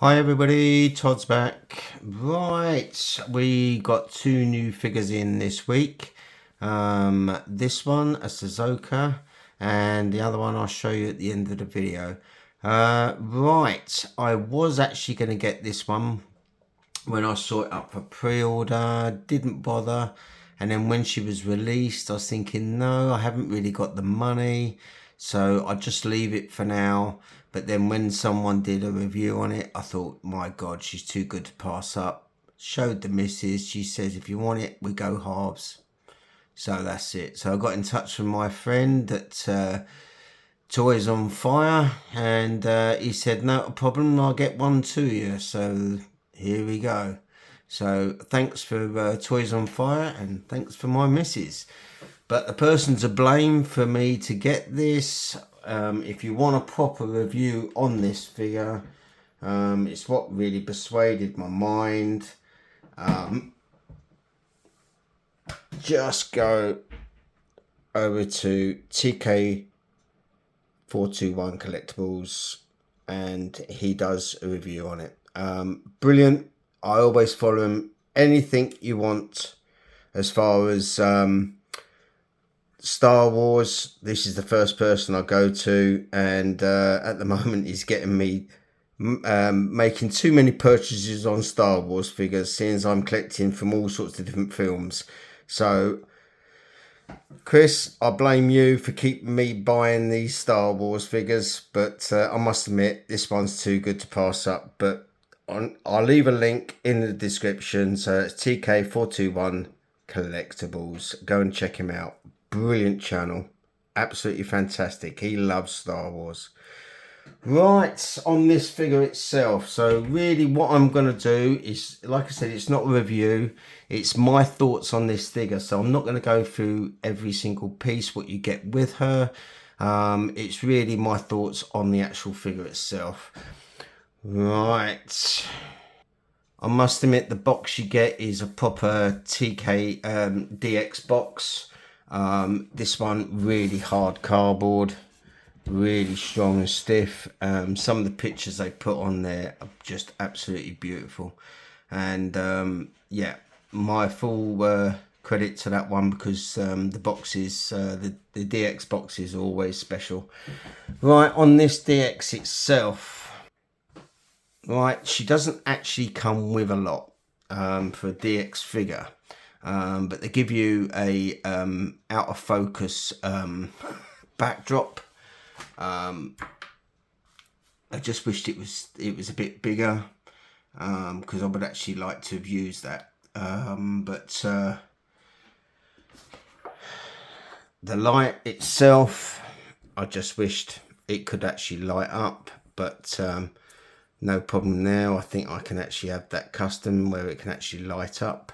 Hi everybody, Todd's back. Right, we got two new figures in this week. This one, a Ahsoka, and the other one I'll show you at the end of the video. Right, I was actually going to get this one when I saw it up for pre-order, didn't bother. And then when she was released, I was thinking, no, I haven't really got the money, so I'll just leave it for now. But then when someone did a review on it, I thought, my God, she's too good to pass up. Showed the missus. She says, if you want it, we go halves. So that's it. So I got in touch with my friend at ToysonFire, and he said, no problem, I'll get one to you. So here we go. So thanks for ToysonFire, and thanks for my missus. But the person to blame for me to get this, if you want a proper review on this figure, it's what really persuaded my mind. Just go over to TK421 Collectibles, and he does a review on it. Brilliant. I always follow him. Anything you want as far as Star Wars, this is the first person I go to, and at the moment he's getting me making too many purchases on Star Wars figures, since I'm collecting from all sorts of different films. So Chris, I blame you for keeping me buying these Star Wars figures, but I must admit this one's too good to pass up. But I'll leave a link in the description. So it's TK421 Collectibles. Go and check him out. Brilliant channel. Absolutely fantastic. He loves Star Wars. Right, on this figure itself. So really what I'm going to do is, like I said, it's not a review. It's my thoughts on this figure. So I'm not going to go through every single piece, what you get with her. It's really my thoughts on the actual figure itself. Right. I must admit the box you get is a proper TK DX box. This one really hard cardboard, really strong and stiff. Some of the pictures they put on there are just absolutely beautiful. And yeah, my full credit to that one, because the boxes, the DX boxes are always special. Right, on this DX itself, right, she doesn't actually come with a lot for a DX figure, but they give you a out of focus backdrop. I just wished it was a bit bigger, because I would actually like to have used that. But the light itself, I just wished it could actually light up, but no problem now. I think I can actually have that custom where it can actually light up.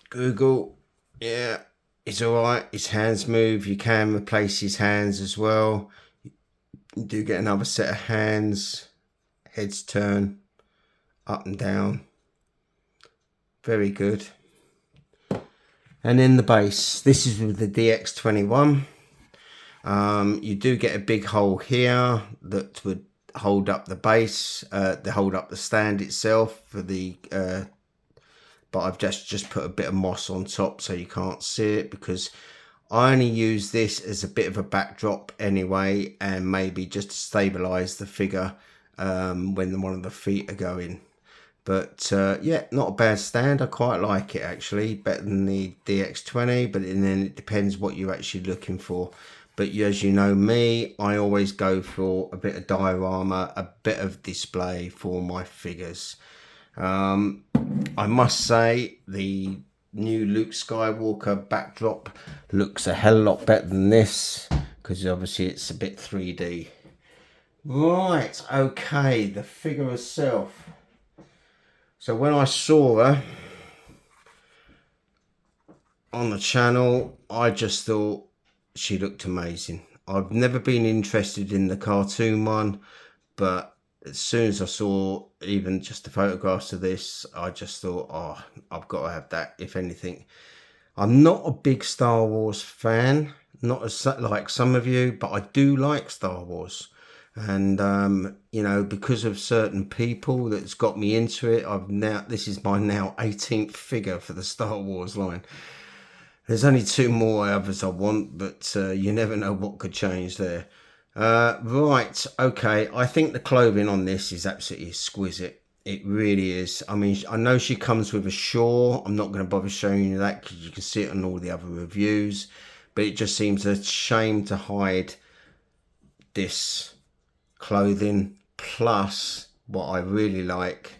Google, yeah, it's alright. His hands move. You can replace his hands as well. You do get another set of hands. Heads turn up and down. Very good. And in the base, this is with the DX21. You do get a big hole here that would hold up the base, hold up the stand itself for the but I've just put a bit of moss on top so you can't see it, because I only use this as a bit of a backdrop anyway, and maybe just to stabilize the figure when one of the feet are going. But yeah, not a bad stand. I quite like it actually, better than the DX20, but then it depends what you're actually looking for. But as you know me, I always go for a bit of diorama, a bit of display for my figures. I must say the new Luke Skywalker backdrop looks a hell of a lot better than this, because obviously it's a bit 3D. Right, okay, the figure herself. So when I saw her on the channel, I just thought she looked amazing. I've never been interested in the cartoon one, but as soon as I saw even just the photographs of this, I just thought, oh, I've got to have that, if anything. I'm not a big Star Wars fan, not as like some of you, but I do like Star Wars. And you know, because of certain people that's got me into it, this is my now 18th figure for the Star Wars line. There's only 2 more others I want, but you never know what could change there. Right, okay, I think the clothing on this is absolutely exquisite. It really is. I mean, I know she comes with a shawl. I'm not going to bother showing you that because you can see it on all the other reviews. But it just seems a shame to hide this clothing. Plus, what I really like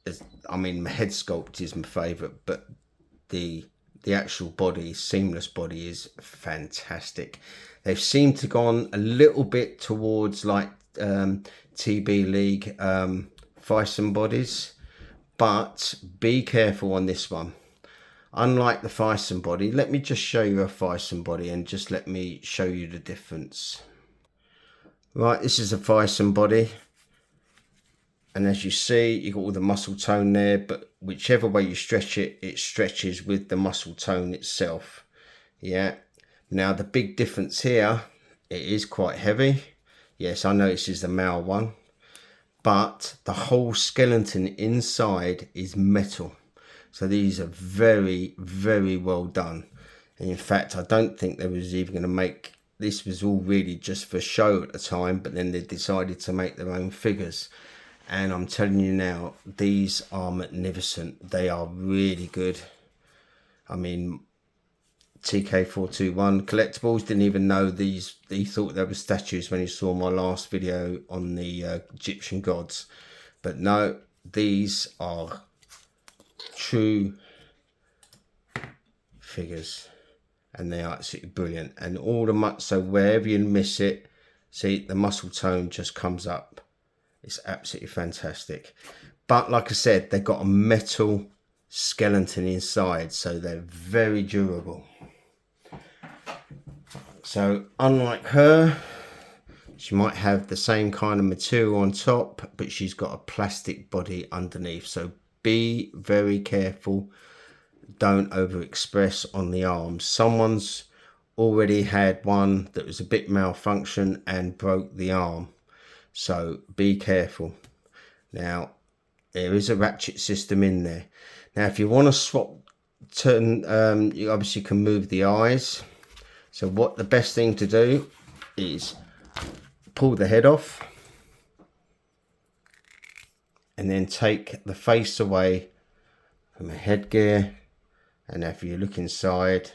is, I mean, my head sculpt is my favourite, but the actual body, seamless body, is fantastic. They've seemed to gone a little bit towards like TB League Thyssen bodies, but be careful on this one. Unlike the Thyssen body, let me just show you a Thyssen body and just let me show you the difference. Right, this is a Thyssen body, and as you see, you've got all the muscle tone there, but whichever way you stretch it, it stretches with the muscle tone itself. Yeah. Now the big difference here, it is quite heavy. Yes, I know this is the male one, but the whole skeleton inside is metal. So these are very, very well done. And in fact, I don't think they was even going to make, this was all really just for show at the time, but then they decided to make their own figures. And I'm telling you now, these are magnificent. They are really good. I mean, TK421 Collectibles didn't even know these. He thought they were statues when he saw my last video on the Egyptian gods. But no, these are true figures. And they are absolutely brilliant. And all the so wherever you miss it, see, the muscle tone just comes up. It's absolutely fantastic. But like I said, they've got a metal skeleton inside, so they're very durable. So unlike her, she might have the same kind of material on top, but she's got a plastic body underneath. So be very careful. Don't overexpress on the arms. Someone's already had one that was a bit malfunction and broke the arm. So be careful. Now, there is a ratchet system in there. Now, if you want to swap, you obviously can move the eyes. So what the best thing to do is pull the head off and then take the face away from the headgear. And if you look inside,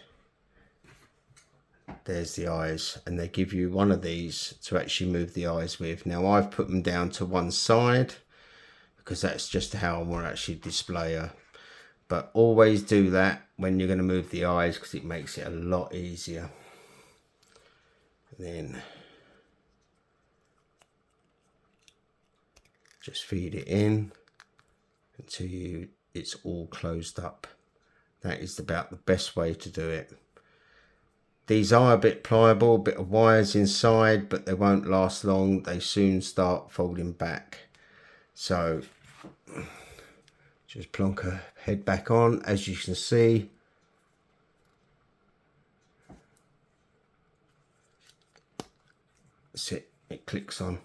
there's the eyes, and they give you one of these to actually move the eyes with. Now I've put them down to one side because that's just how I want to actually display her. But always do that when you're going to move the eyes because it makes it a lot easier. And then just feed it in until it's all closed up. That is about the best way to do it. These are a bit pliable, a bit of wires inside, but they won't last long. They soon start folding back. So just plonk her head back on. As you can see, that's it. It clicks on.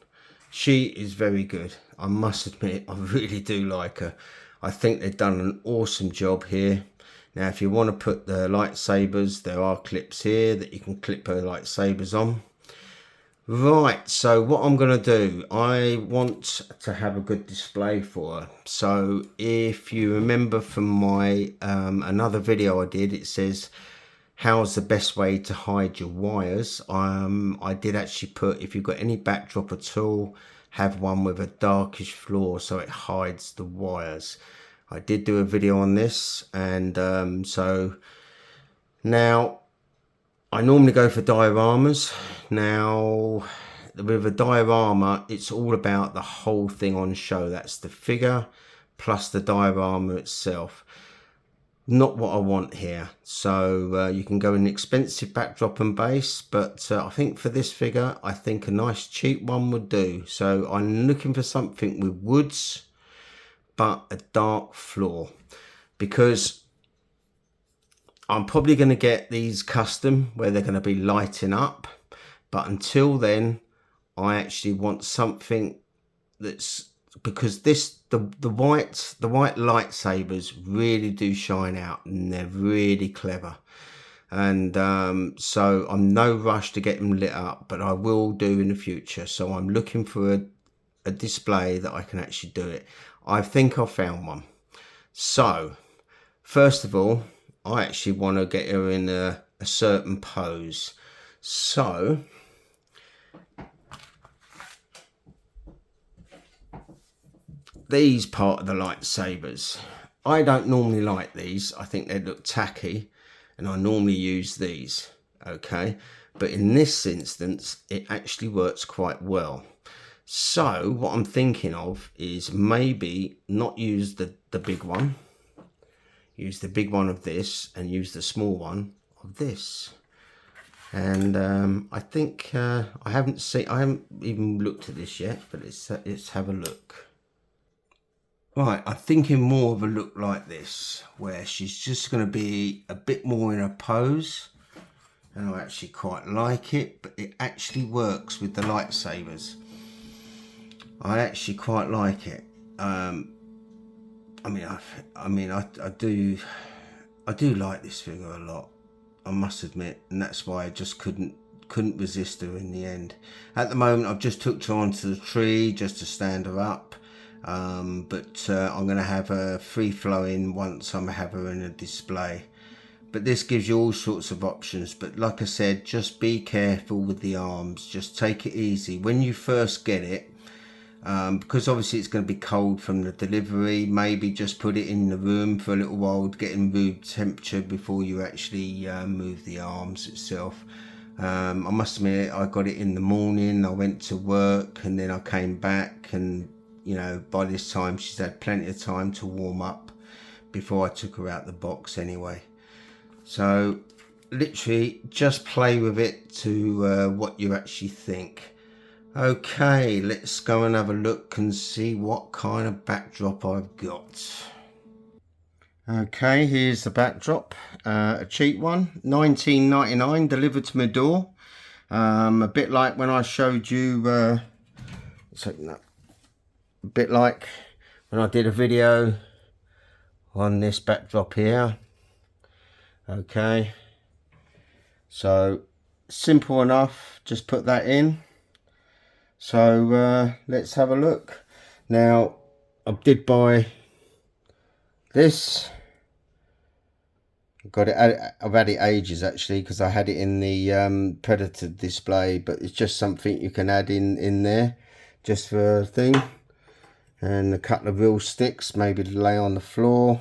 She is very good. I must admit, I really do like her. I think they've done an awesome job here. Now, if you want to put the lightsabers, there are clips here that you can clip her lightsabers on. Right, so what I'm going to do, I want to have a good display for her. So if you remember from my another video I did, it says, how's the best way to hide your wires? I did actually put, if you've got any backdrop at all, have one with a darkish floor so it hides the wires. I did do a video on this, and so now I normally go for dioramas. Now with a diorama, it's all about the whole thing on show. That's the figure plus the diorama itself. Not what I want here. So you can go an expensive backdrop and base, but I think for this figure, I think a nice cheap one would do. So I'm looking for something with woods, but a dark floor, because I'm probably going to get these custom where they're going to be lighting up, but until then I actually want something that's, because the white lightsabers really do shine out, and they're really clever. And so I'm no rush to get them lit up, but I will do in the future. So I'm looking for a display that I can actually do it. I think I found one. So first of all, I actually want to get her in a certain pose. So these part of the lightsabers, I don't normally like these. I think they look tacky, and I normally use these, okay? But in this instance, it actually works quite well. So what I'm thinking of is maybe not use the big one, use the big one of this, and use the small one of this. And I think I haven't even looked at this yet, but let's have a look. Right, I'm thinking more of a look like this, where she's just going to be a bit more in a pose, and I actually quite like it, but it actually works with the lightsabers. I actually quite like it. I do like this figure a lot, I must admit, and that's why I just couldn't resist her in the end. At the moment, I've just took her onto the tree just to stand her up. But I'm going to have her free flowing once I have her in a display. But this gives you all sorts of options. But like I said, just be careful with the arms. Just take it easy when you first get it, because obviously it's going to be cold from the delivery. Maybe just put it in the room for a little while to get in room temperature before you actually move the arms itself. I must admit, I got it in the morning. I went to work and then I came back, and you know, by this time she's had plenty of time to warm up before I took her out the box anyway. So literally just play with it to what you actually think. Okay, let's go and have a look and see what kind of backdrop I've got. Okay, here's the backdrop, a cheap one, $19.99, delivered to my door. A bit like when I showed you, let's open that. A bit like when I did a video on this backdrop here. Okay, so simple enough, just put that in. So let's have a look. Now I did buy this. I've had it ages actually, because I had it in the Predator display, but it's just something you can add in there just for a thing. And a couple of real sticks, maybe to lay on the floor.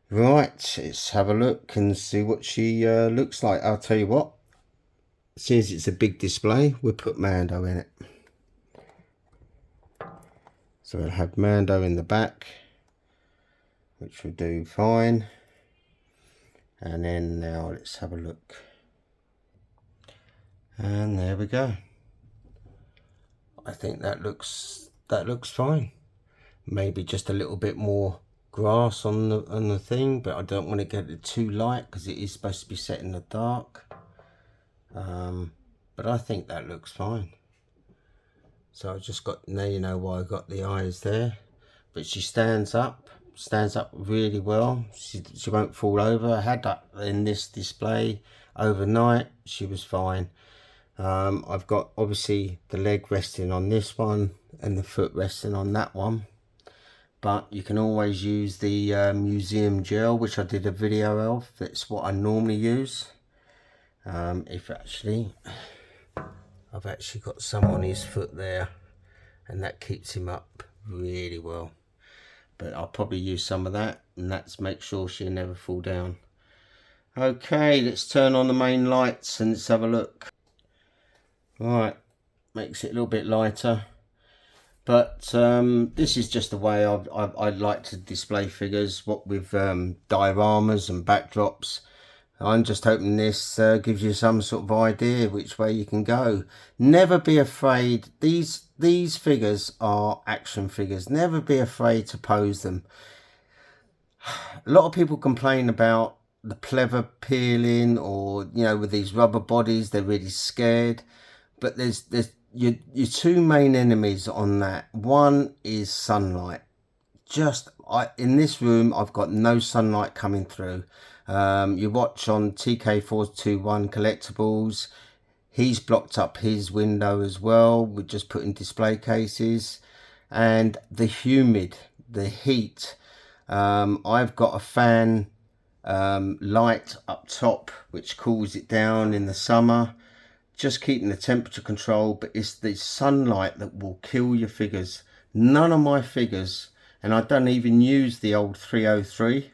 Right, let's have a look and see what she looks like. I'll tell you what, since it's a big display, we'll put Mando in it. So we'll have Mando in the back, which will do fine. And then now let's have a look. And there we go. I think that looks fine. Maybe just a little bit more grass on the thing, but I don't want to get it too light because it is supposed to be set in the dark. But I think that looks fine. So I just got, now you know why I got the eyes there. But she stands up really well. She won't fall over. I had that in this display overnight. She was fine. I've got obviously the leg resting on this one and the foot resting on that one, but you can always use the museum gel, which I did a video of. That's what I normally use. I've actually got some on his foot there, and that keeps him up really well. But I'll probably use some of that, and that's make sure she'll never fall down. Okay, let's turn on the main lights and let's have a look. Right, makes it a little bit lighter, but this is just the way I like to display figures, what with dioramas and backdrops. I'm just hoping this gives you some sort of idea which way you can go. Never be afraid. These figures are action figures. Never be afraid to pose them. A lot of people complain about the pleather peeling, or you know, with these rubber bodies they're really scared. But there's your two main enemies on that. One is sunlight. In this room, I've got no sunlight coming through. You watch on TK421 Collectibles, he's blocked up his window as well. We're just putting display cases. And the heat. I've got a fan light up top which cools it down in the summer, just keeping the temperature control. But it's the sunlight that will kill your figures. None of my figures, and I don't even use the old 303,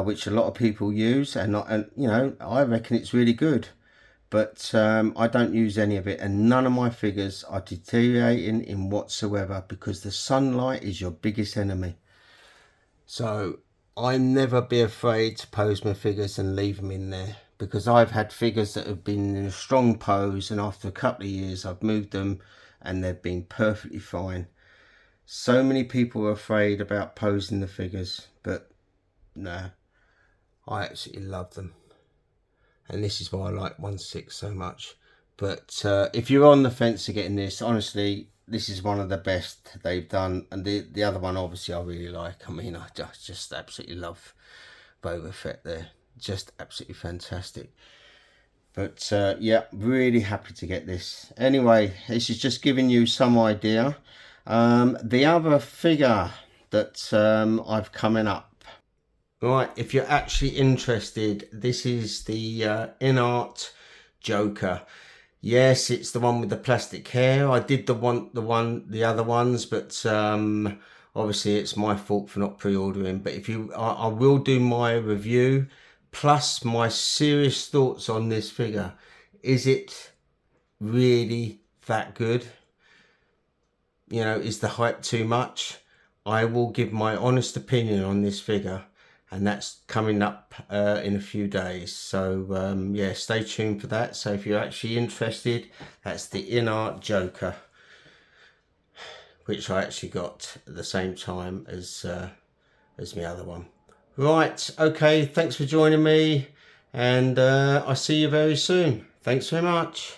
which a lot of people use, and you know, I reckon it's really good, but I don't use any of it, and none of my figures are deteriorating in whatsoever, because the sunlight is your biggest enemy. So I never be afraid to pose my figures and leave them in there, because I've had figures that have been in a strong pose, and after a couple of years I've moved them and they've been perfectly fine. So many people are afraid about posing the figures, but no, I absolutely love them. And this is why I like 1/6 so much. But if you're on the fence of getting this, honestly, this is one of the best they've done. And the other one, obviously, I really like. I mean, I just absolutely love Boba Fett there. Just absolutely fantastic. But yeah, really happy to get this. Anyway, this is just giving you some idea. The other figure that I've coming up. Right, if you're actually interested, this is the in-art Joker. Yes, it's the one with the plastic hair. I did the other ones, but obviously it's my fault for not pre-ordering. But if you, I will do my review plus my serious thoughts on this figure. Is it really that good? You know, is the hype too much? I will give my honest opinion on this figure, and that's coming up in a few days. So yeah, stay tuned for that. So if you're actually interested, that's the in-art Joker, which I actually got at the same time as my other one. Right, okay, thanks for joining me, and I'll see you very soon. Thanks very much.